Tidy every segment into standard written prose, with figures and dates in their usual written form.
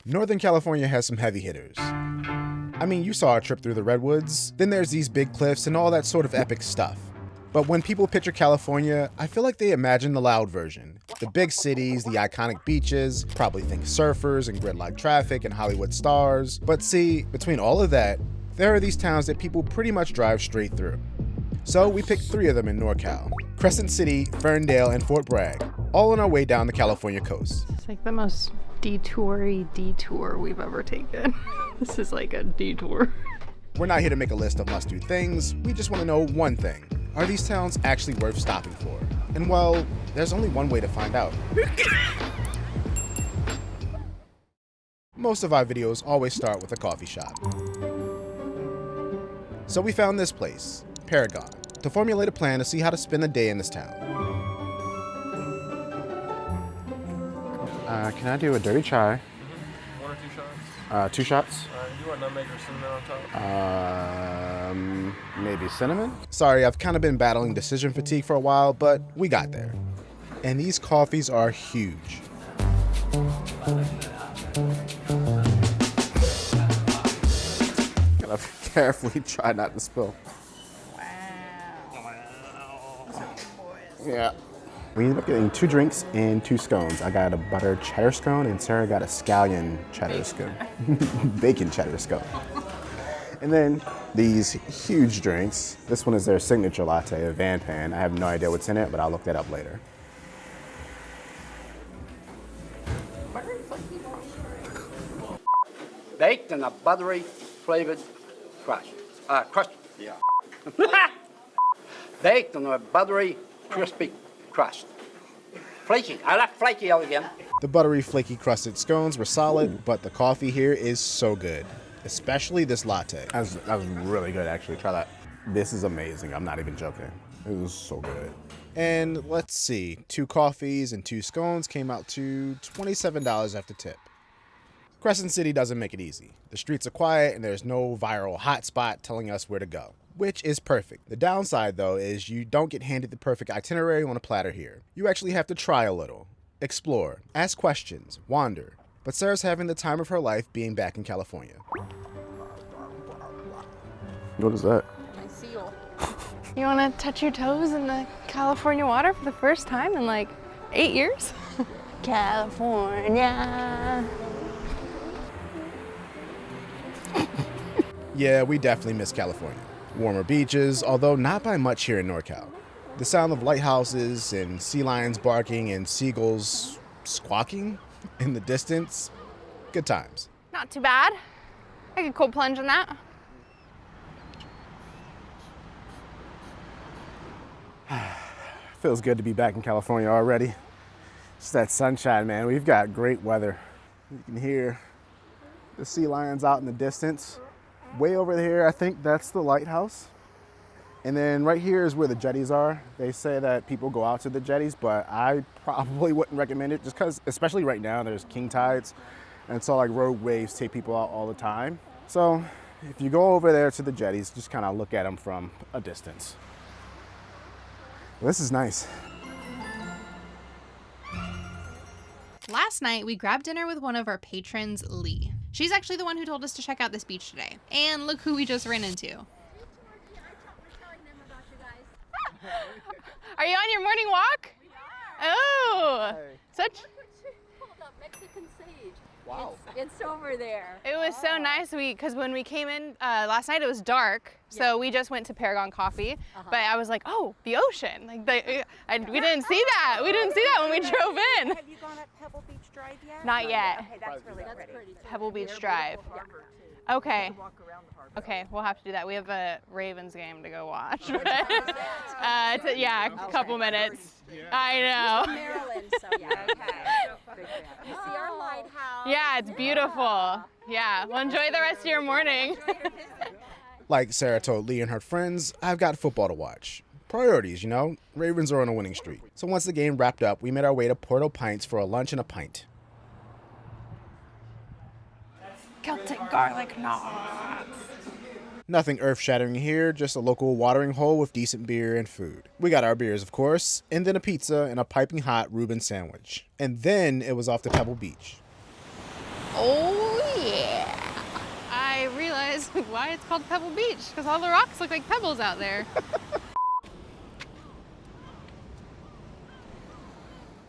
Northern California has some heavy hitters. I mean, you saw a trip through the redwoods, then there's these big cliffs and all that sort of epic stuff. But when people picture California, I feel like they imagine the loud version. The big cities, the iconic beaches, probably think surfers and gridlock traffic and Hollywood stars. But see, between all of that, there are these towns that people pretty much drive straight through. So we picked 3 of them in NorCal: Crescent City, Ferndale, and Fort Bragg, all on our way down the California coast. It's like the most detoury detour we've ever taken. This is like a detour. We're not here to make a list of must-do things, we just want to know one thing. Are these towns actually worth stopping for? And well, there's only one way to find out. Most of our videos always start with a coffee shop. So we found this place, Paragon, to formulate a plan to see how to spend a day in this town. Can I do a dirty chai? 1 or 2 shots? 2 shots? You want nutmeg or cinnamon on top? Maybe cinnamon? Sorry, I've kind of been battling decision fatigue for a while, but we got there. And these coffees are huge. Gotta carefully try not to spill. Yeah. We ended up getting 2 drinks and 2 scones. I got a butter cheddar scone and Sarah got a scallion cheddar scone. Bacon cheddar scone. And then these huge drinks. This one is their signature latte, a Van Pan. I have no idea what's in it, but I'll look that up later. Baked in a buttery flavored crust. Yeah. Baked on a buttery, crispy crust. Flaky. I like flaky again. The buttery, flaky crusted scones were solid, but the coffee here is so good, especially this latte. That was really good, actually. Try that. This is amazing. I'm not even joking. It was so good. And let's see, 2 coffees and 2 scones came out to $27 after tip. Crescent City doesn't make it easy. The streets are quiet and there's no viral hotspot telling us where to go, which is perfect. The downside, though, is you don't get handed the perfect itinerary on a platter here. You actually have to try a little, explore, ask questions, wander. But Sarah's having the time of her life being back in California. What is that? My seal. You want to touch your toes in the California water for the first time in like 8 years? California. Yeah, we definitely miss California. Warmer beaches, although not by much here in NorCal. The sound of lighthouses and sea lions barking and seagulls squawking in the distance. Good times. Not too bad. I could cold plunge in that. Feels good to be back in California already. It's that sunshine, man. We've got great weather. You can hear the sea lions out in the distance. Way over here, I think that's the lighthouse. And then right here is where the jetties are. They say that people go out to the jetties, but I probably wouldn't recommend it just because, especially right now, there's king tides. And so like rogue waves take people out all the time. So if you go over there to the jetties, just kind of look at them from a distance. This is nice. Last night, we grabbed dinner with one of our patrons, Lee. She's actually the one who told us to check out this beach today. And look who we just ran into. Are you on your morning walk? Oh, such. Mexican sage. Wow. It's over there. It was so nice. Because when we came in last night, it was dark, so we just went to Paragon Coffee. But I was like, oh, the ocean. Like we didn't see that. We didn't see that when we drove in. Have you gone up Pebble Beach Drive yet? Not yet. Okay, that's really pretty. Pebble Beach Drive. Okay. Okay, we'll have to do that. We have a Ravens game to go watch. A couple minutes. I know. Maryland, so yeah. Okay. You see our lighthouse. Yeah, it's beautiful. Yeah, well, enjoy the rest of your morning. Like Sarah told Lee and her friends, I've got football to watch. Priorities, you know? Ravens are on a winning streak. So once the game wrapped up, we made our way to Porto Pints for a lunch and a pint. Celtic garlic knots. Nothing earth-shattering here, just a local watering hole with decent beer and food. We got our beers, of course, and then a pizza and a piping hot Reuben sandwich. And then it was off to Pebble Beach. Oh I realized why it's called Pebble Beach, because all the rocks look like pebbles out there.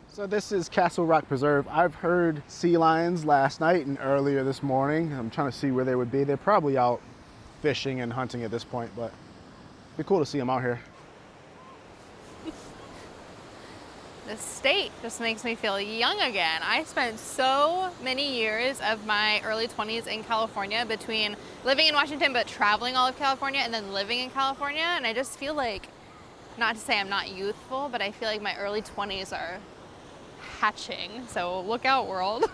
So this is Castle Rock Preserve. I've heard sea lions last night and earlier this morning. I'm trying to see where they would be. They're probably out fishing and hunting at this point, but it'd be cool to see them out here. The state just makes me feel young again. I spent so many years of my early 20s in California, between living in Washington but traveling all of California and then living in California, and I just feel like, not to say I'm not youthful, but I feel like my early 20s are hatching. So look out, world.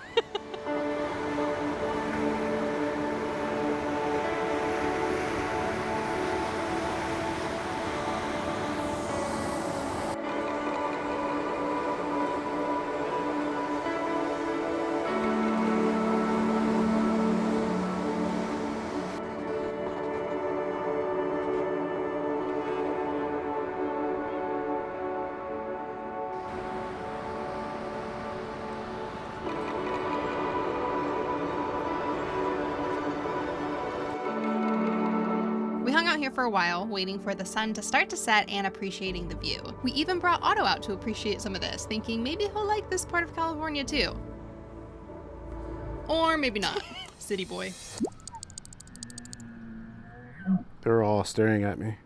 We hung out here for a while, waiting for the sun to start to set and appreciating the view. We even brought Otto out to appreciate some of this, thinking maybe he'll like this part of California too. Or maybe not. City boy. They're all staring at me.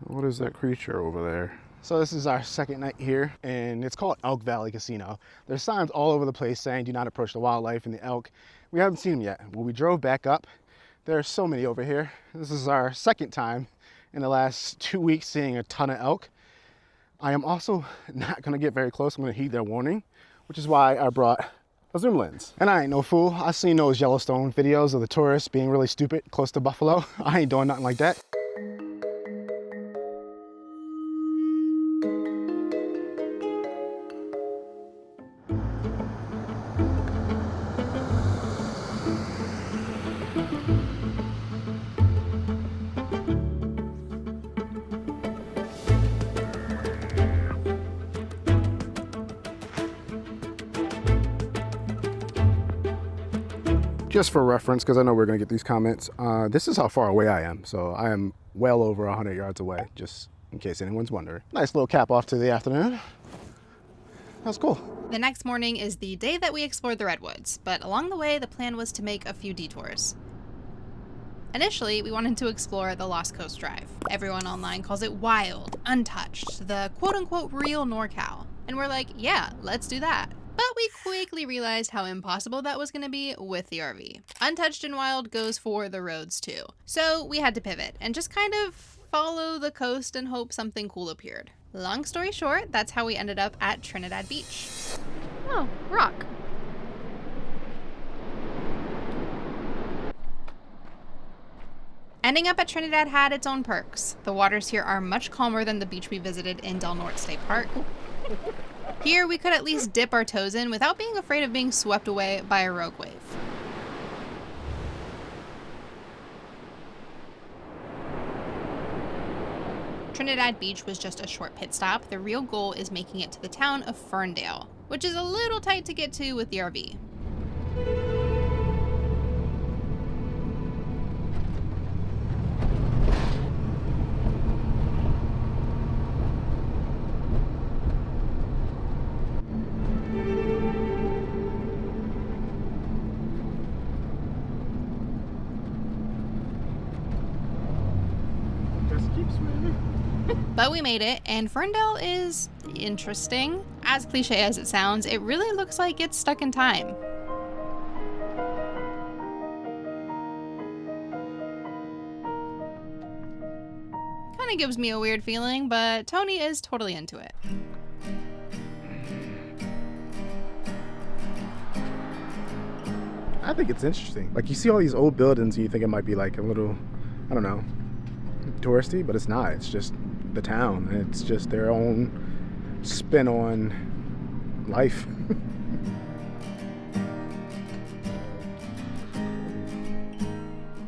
What is that creature over there? So this is our second night here, and it's called Elk Valley Casino. There's signs all over the place saying do not approach the wildlife and the elk. We haven't seen them yet. When we drove back up, there are so many over here. This is our second time in the last 2 weeks seeing a ton of elk. I am also not gonna get very close. I'm gonna heed their warning, which is why I brought a zoom lens. And I ain't no fool. I seen those Yellowstone videos of the tourists being really stupid close to buffalo. I ain't doing nothing like that. Just for reference, because I know we're going to get these comments, this is how far away I am. So I am well over 100 yards away, just in case anyone's wondering. Nice little cap off to the afternoon. That's cool. The next morning is the day that we explored the redwoods, but along the way the plan was to make a few detours. Initially, we wanted to explore the Lost Coast Drive. Everyone online calls it wild, untouched, the quote-unquote real NorCal. And we're like, yeah, let's do that. But we quickly realized how impossible that was going to be with the RV. Untouched and wild goes for the roads too. So we had to pivot and just kind of follow the coast and hope something cool appeared. Long story short, that's how we ended up at Trinidad Beach. Oh, rock. Ending up at Trinidad had its own perks. The waters here are much calmer than the beach we visited in Del Norte State Park. Here, we could at least dip our toes in without being afraid of being swept away by a rogue wave. Trinidad Beach was just a short pit stop. The real goal is making it to the town of Ferndale, which is a little tight to get to with the RV. But we made it, and Ferndale is interesting. As cliche as it sounds, it really looks like it's stuck in time. Kinda gives me a weird feeling, but Tony is totally into it. I think it's interesting. Like, you see all these old buildings and you think it might be like a little, I don't know, touristy, but it's not. It's just the town. It's just their own spin on life.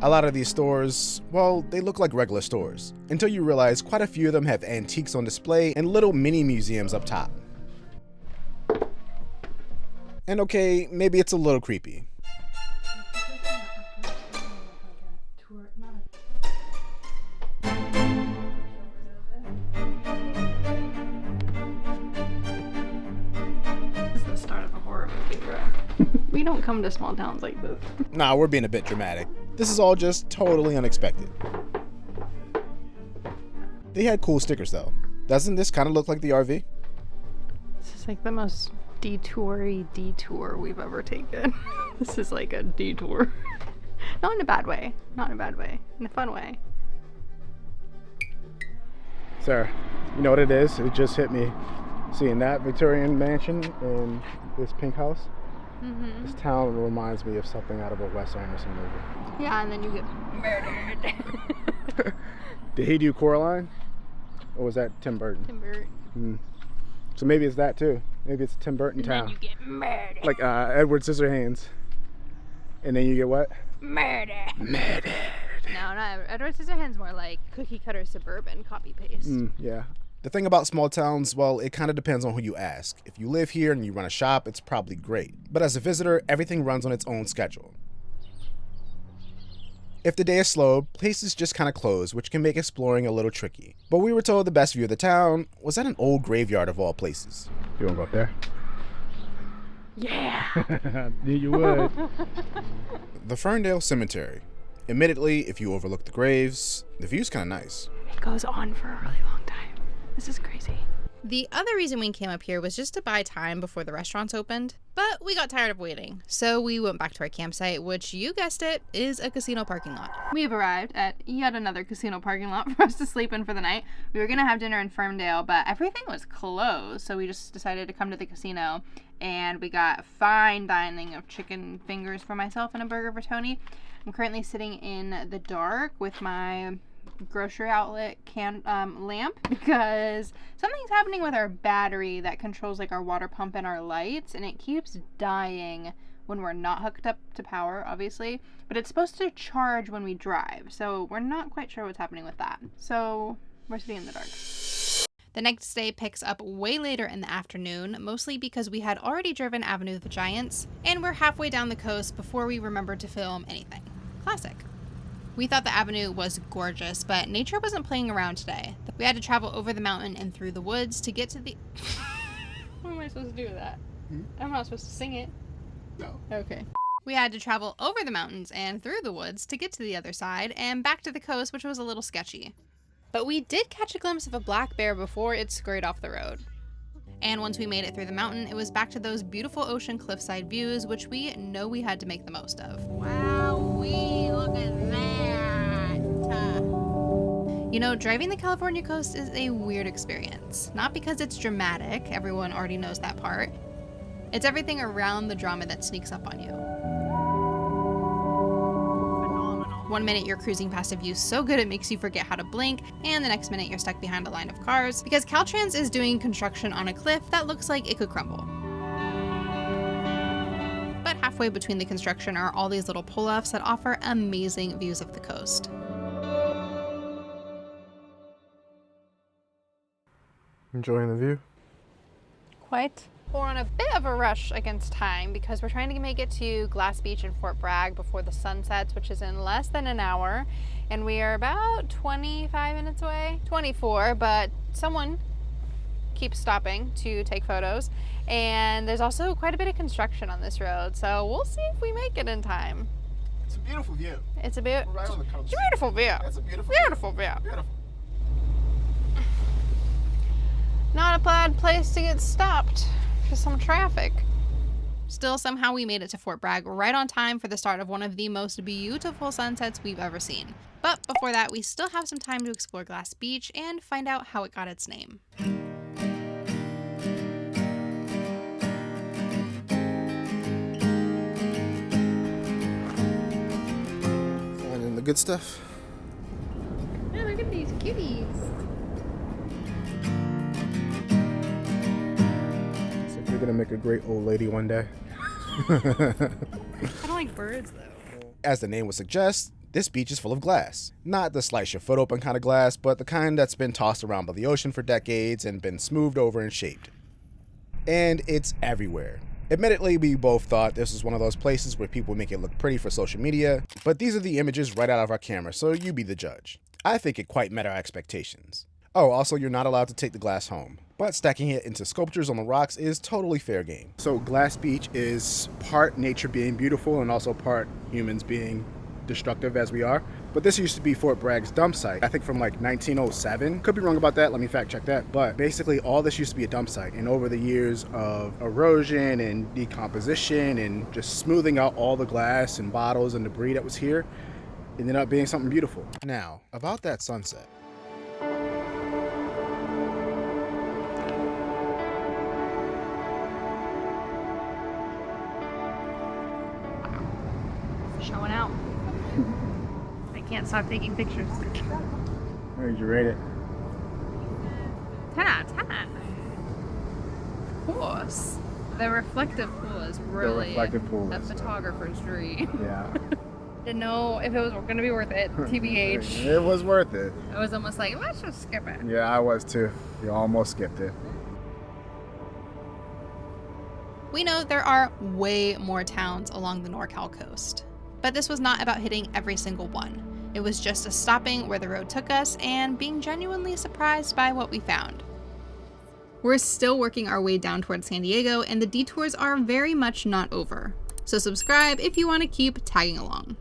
A lot of these stores, well, they look like regular stores, until you realize quite a few of them have antiques on display and little mini museums up top. And okay, maybe it's a little creepy. We don't come to small towns like this. Nah, we're being a bit dramatic. This is all just totally unexpected. They had cool stickers though. Doesn't this kind of look like the RV? This is like the most detoury detour we've ever taken. This is like a detour. Not in a bad way. Not in a bad way. In a fun way. Sir, you know what it is? It just hit me seeing that Victorian mansion and this pink house. Mm-hmm. This town reminds me of something out of a Wes Anderson movie. Yeah, and then you get murdered. Did he do Coraline? Or was that Tim Burton? Tim Burton. Mm. So maybe it's that too. Maybe it's a Tim Burton town. And then you get murdered. Like Edward Scissorhands. And then you get what? Murder. Murder. No, not Edward Scissorhands. More like cookie cutter suburban copy paste. Yeah. The thing about small towns, well, it kind of depends on who you ask. If you live here and you run a shop, it's probably great. But as a visitor, everything runs on its own schedule. If the day is slow, places just kind of close, which can make exploring a little tricky. But we were told the best view of the town was at an old graveyard of all places. You want to go up there? Yeah. Knew you would. The Ferndale Cemetery. Admittedly, if you overlook the graves, the view's kind of nice. It goes on for a really long time. This is crazy. The other reason we came up here was just to buy time before the restaurants opened, but we got tired of waiting, so we went back to our campsite, which, you guessed it, is a casino parking lot. We have arrived at yet another casino parking lot for us to sleep in for the night. We were gonna have dinner in Ferndale, but everything was closed, so we just decided to come to the casino, and we got fine dining of chicken fingers for myself and a burger for Tony. I'm currently sitting in the dark with my grocery outlet lamp because something's happening with our battery that controls like our water pump and our lights, and it keeps dying when we're not hooked up to power, obviously, but it's supposed to charge when we drive, so we're not quite sure what's happening with that, so we're sitting in the dark. The next day picks up way later in the afternoon, mostly because we had already driven Avenue of the Giants, and we're halfway down the coast before we remembered to film anything. Classic. We thought the avenue was gorgeous, but nature wasn't playing around today. We had to travel over the mountain and through the woods to get to the... What am I supposed to do with that? I'm not supposed to sing it. No. Okay. We had to travel over the mountains and through the woods to get to the other side and back to the coast, which was a little sketchy. But we did catch a glimpse of a black bear before it scurried off the road. And once we made it through the mountain, it was back to those beautiful ocean cliffside views, which we know we had to make the most of. Wowee, look at that. You know, driving the California coast is a weird experience. Not because it's dramatic, everyone already knows that part. It's everything around the drama that sneaks up on you. Phenomenal. One minute you're cruising past a view so good it makes you forget how to blink, and the next minute you're stuck behind a line of cars because Caltrans is doing construction on a cliff that looks like it could crumble. But halfway between the construction are all these little pull-offs that offer amazing views of the coast. Enjoying the view? Quite. We're on a bit of a rush against time because we're trying to make it to Glass Beach in Fort Bragg before the sun sets, which is in less than an hour. And we are about 25 minutes away, 24, but someone keeps stopping to take photos. And there's also quite a bit of construction on this road, so we'll see if we make it in time. It's a beautiful view. It's a We're right on the coast. It's a beautiful view. It's a beautiful view. Beautiful. Not a bad place to get stopped for some traffic. Still, somehow we made it to Fort Bragg right on time for the start of one of the most beautiful sunsets we've ever seen. But before that, we still have some time to explore Glass Beach and find out how it got its name. And the good stuff. Yeah, look at these cuties. So you're gonna make a great old lady one day. I don't like birds though. As the name would suggest, this beach is full of glass. Not the slice your foot open kind of glass, but the kind that's been tossed around by the ocean for decades and been smoothed over and shaped. And it's everywhere. Admittedly, we both thought this was one of those places where people make it look pretty for social media, but these are the images right out of our camera, so you be the judge. I think it quite met our expectations. Oh, also, you're not allowed to take the glass home, but stacking it into sculptures on the rocks is totally fair game. So Glass Beach is part nature being beautiful and also part humans being destructive as we are. But this used to be Fort Bragg's dump site, I think from like 1907. Could be wrong about that, let me fact check that. But basically all this used to be a dump site, and over the years of erosion and decomposition and just smoothing out all the glass and bottles and debris that was here, it ended up being something beautiful. Now, about that sunset. Showing out. I can't stop taking pictures. Where did you rate it? 10 out of 10. Of course. The reflective pool is really reflective pool a is, photographer's dream. Yeah. Didn't know if it was going to be worth it, TBH. It was worth it. I was almost like, let's just skip it. Yeah, I was too. You almost skipped it. We know there are way more towns along the NorCal coast, but this was not about hitting every single one. It was just a stopping where the road took us and being genuinely surprised by what we found. We're still working our way down towards San Diego, and the detours are very much not over. So subscribe if you want to keep tagging along.